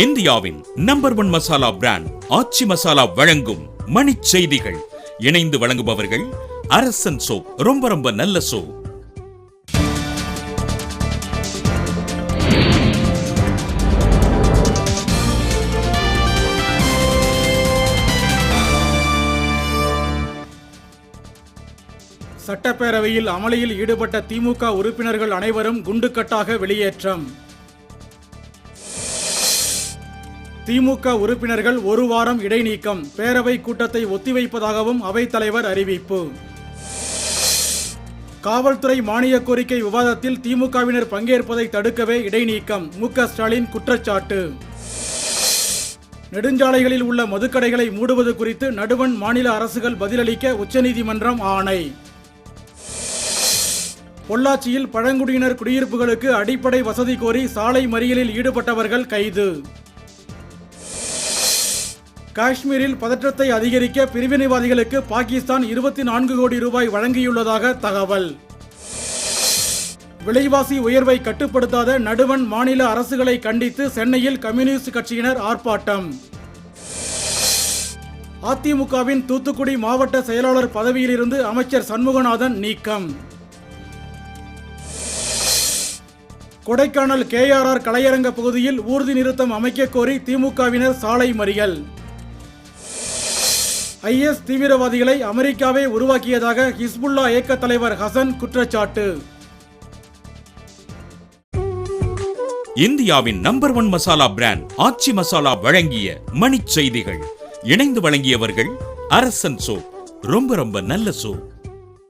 இந்தியாவின் number 1 masala brand ஆச்சி மசாலா வழங்கும் மணிச் செய்திகள். இணைந்து வழங்குபவர்கள் அரசன் சோப். ரொம்ப ரொம்ப நல்ல சோப். சட்டப்பேரவையில் அமளியில் ஈடுபட்ட திமுக உறுப்பினர்கள் அனைவரும் குண்டுக்கட்டாக வெளியேற்றம். திமுக உறுப்பினர்கள் ஒரு வாரம் இடைநீக்கம். பேரவை கூட்டத்தை ஒத்திவைப்பதாகவும் அவைத்தலைவர் அறிவிப்பு. காவல்துறை மானிய கோரிக்கை விவாதத்தில் திமுகவினர் பங்கேற்பதை தடுக்கவே இடைநீக்கம். மு.க. ஸ்டாலின் குற்றச்சாட்டு. நெடுஞ்சாலைகளில் உள்ள மதுக்கடைகளை மூடுவது குறித்து நடுவண் மாநில அரசுகள் பதிலளிக்க உச்சநீதிமன்றம் ஆணை. பொள்ளாச்சியில் பழங்குடியினர் குடியிருப்புகளுக்கு அடிப்படை வசதி கோரி சாலை மறியலில் ஈடுபட்டவர்கள் கைது. காஷ்மீரில் பதற்றத்தை அதிகரிக்க பிரிவினைவாதிகளுக்கு பாகிஸ்தான் 24 கோடி ரூபாய் வழங்கியுள்ளதாக தகவல். விலைவாசி உயர்வை கட்டுப்படுத்தாத நடுவண் மாநில அரசுகளை கண்டித்து சென்னையில் கம்யூனிஸ்ட் கட்சியினர் ஆர்ப்பாட்டம். அதிமுகவின் தூத்துக்குடி மாவட்ட செயலாளர் பதவியிலிருந்து அமைச்சர் சண்முகநாதன் நீக்கம். கொடைக்கானல் KRR கலையரங்க பகுதியில் ஊர்தி நிறுத்தம் அமைக்க கோரி திமுகவினர் சாலை மறியல். IS தீவிரவாதிகளை அமெரிக்காவே உருவாக்கியதாக ஹிஸ்புல்லா இயக்க தலைவர் ஹசன் குற்றச்சாட்டு. இந்தியாவின் நம்பர் 1 மசாலா பிராண்ட் ஆச்சி மசாலா வழங்கிய மணிச் செய்திகள். இணைந்து வழங்கியவர்கள் அரசன் சோப். ரொம்ப ரொம்ப நல்ல சோப்.